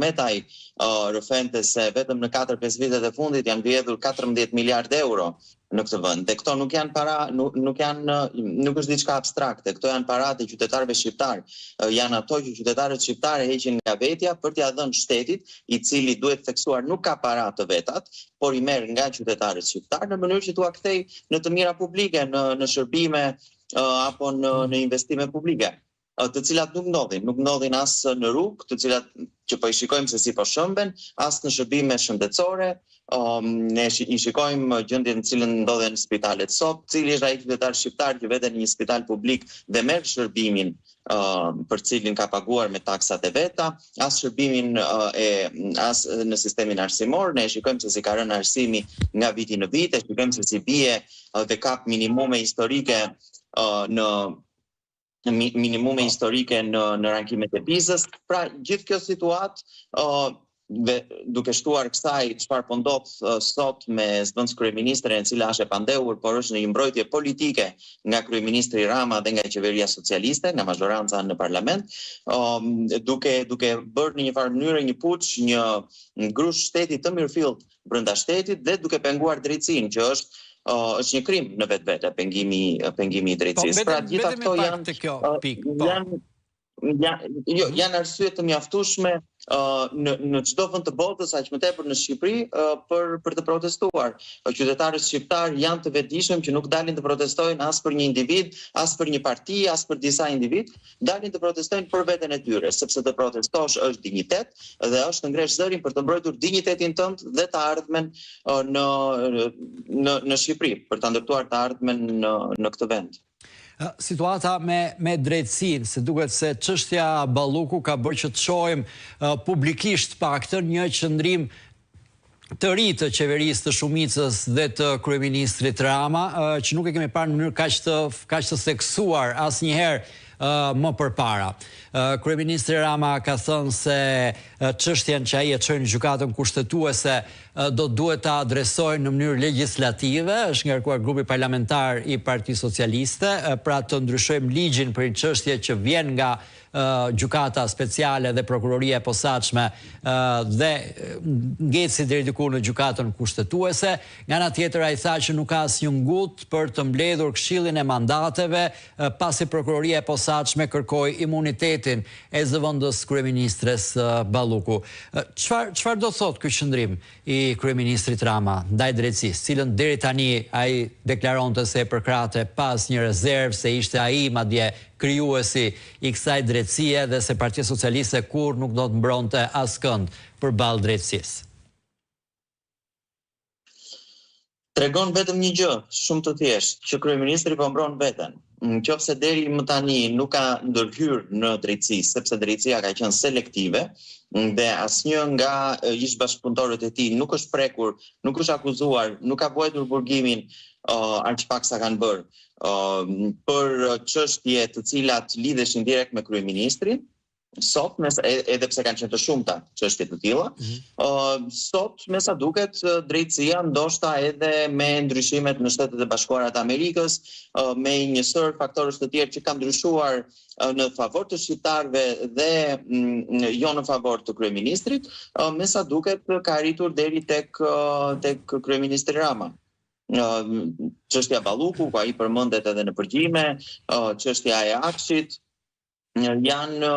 Metaj rëfente se vetëm në 4-5 vitet e fundit janë vjedhur 14 miliard euro në këtë vend. Dhe këto nuk janë para, nuk është diçka abstrakte. Këto janë paratë e qytetarëve shqiptar. Janë ato që qytetarët shqiptarë heqin nga vetja për t'ia dhënë shtetit, i cili duhet theksuar nuk ka para të vetat, por i merr nga qytetarët shqiptar në mënyrë që t'ua kthej në të mira publike, në shërbime apo në investime publike, të cilat nuk ndodhin as në rrugë, të cilat që po i shikojmë se si po shëmben, as në shërbime shëndetësore. Ne i shikojmë gjendjen në cilën ndodhen spitalet sot, cili është ai qytetar shqiptar që veten në një spital publik dhe merr shërbimin për cilin ka paguar me taksat e veta, as shërbimin as në sistemin arsimor. Ne shikojmë se si ka rënë arsimi nga viti në vit, shikojmë se si bie dhe kap minimume historike në rankimet e PISA-s. Pra, gjithë kjo situatë dhe duke shtuar kësaj çfarë po ndodh sot me zëvendës kryeministren e cila është e pandehur, por është në një mbrojtje politike nga kryeministri Rama dhe nga qeveria socialiste, nga mazhoranca në parlament, duke bërë në një farë mënyrë një puç, një grush shteti të mirëfillt brenda shtetit dhe duke penguar drejtsinë, që është një krim në vetvete, pengimi i drejtësisë. Pra, gjitha këto janë arsye të mjaftueshme në çdo vend të botës, aq më tepër në Shqipëri, për të protestuar. Qytetarët shqiptar janë të vetëdijshëm që nuk dalin të protestojnë as për një individ, as për një parti, as për disa individ, dalin të protestojnë për veten e tyre, sepse të protestosh është dinjitet dhe është të ngresh zërin për të mbrojtur dinjitetin tënd dhe të ardhmen në Shqipëri, për të ndërtuar të ardhmen në këtë vend. Situata me drejtësinë, se duket se çështja Balluku ka bërë që të shohim publikisht paktën një qëndrim të ri të qeverisë të shumicës dhe të kryeministrit Rama, që nuk e kemi parë në mënyrë kaq të theksuar asnjëherë më përpara. Kryeministri Rama ka thënë se çështjen që ai e çoi në gjykatën kushtetuese do duhet ta adresojë në mënyrë legjislative. Është ngarkuar grupi parlamentar i Partisë Socialiste, pra të ndryshojmë ligjin për një çështje që vjen nga gjykata speciale dhe prokuroria e posaçme dhe ngeci deri diku në gjykatën kushtetuese. Nga ana tjetër ai tha që nuk ka asnjë ngut për të mbledhur këshillin e mandateve pasi prokuroria e posaçme kërkoi imunitetin e zëvendës kryeministres Balluku. Çfarë do thotë ky qëndrim i kryeministrit Rama ndaj drejtësisë, cilën deri tani ai deklaronte se e përkrahte pas një rezervë, se ishte ai madje krijuesi i kësaj drejtësie dhe se Partia Socialiste kur nuk do të mbronte askënd përballë drejtësisë? Tregon vetëm një gjë, shumë të thjeshtë, që kryeministri po mbron veten. Nëse deri më tani nuk ka ndërhyrë në drejtësi, sepse drejtësia ka qenë selektive dhe asnjë nga ish bashkëpunëtorët e tij nuk është prekur, nuk është akuzuar, nuk ka vuajtur burgimin aq pak sa kanë bërë për çështje të cilat lidheshin direkt me kryeministrin. Sot, edhe pse kanë qenë të shumta çështje të tilla, sot me sa duket drejtësia, ndoshta edhe me ndryshimet në Shtetet e Bashkuara të Amerikës, me një sër faktorësh të tjerë që kanë ndryshuar në favor të shqiptarëve dhe jo në favor të kryeministrit, me sa duket ka arritur deri tek kryeministri Rama. Çështja Balluku, ku ai përmendet edhe në përgjime, çështja e Akshit, janë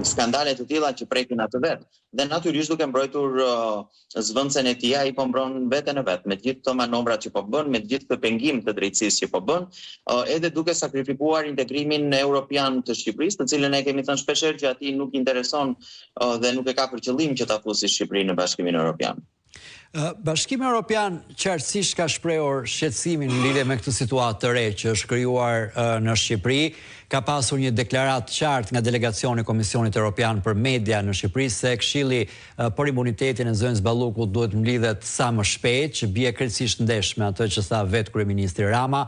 skandale të tilla që prekin atë vet. Dhe natyrisht duke mbrojtur zëvendësen e tij, ai po mbron veten e vet, me gjithë këto manovrat që po bën, me gjithë këtë pengim të drejtësisë që po bën, edhe duke sakrifikuar integrimin europian të Shqipërisë, të cilën ne kemi thënë shpeshherë që atij nuk intereson dhe nuk e ka për qëllim që ta fusë Shqipërinë në Bashkimin Evropian. Bashkimi Evropian qartësisht ka shprehur shqetësimin në lidhje me këtë situatë të re që është krijuar në Shqipëri. Ka pasur një deklaratë qartë nga delegacioni i Komisionit Evropian për media në Shqipëri se Këshilli për imunitetin e zëvendës Ballukut duhet mblidhet sa më shpejt, që bie krejtësisht ndesh me atë që tha vetë kryeministri Rama.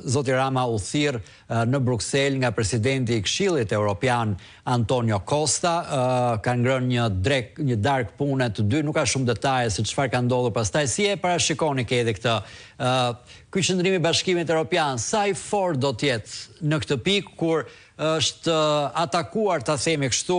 Zoti Rama u thirr në Bruksel nga presidenti i Këshillit Evropian Antonio Costa, kanë ngrënë një darkë pune të dy, nuk ka shumë detaje se çfarë ka ndodhur pastaj. Si e parashikoni ke edhe këtë? Ky qëndrim i Bashkimit Evropian, sa i fortë do të jetë në këtë pikë kur është atakuar, ta themi kështu,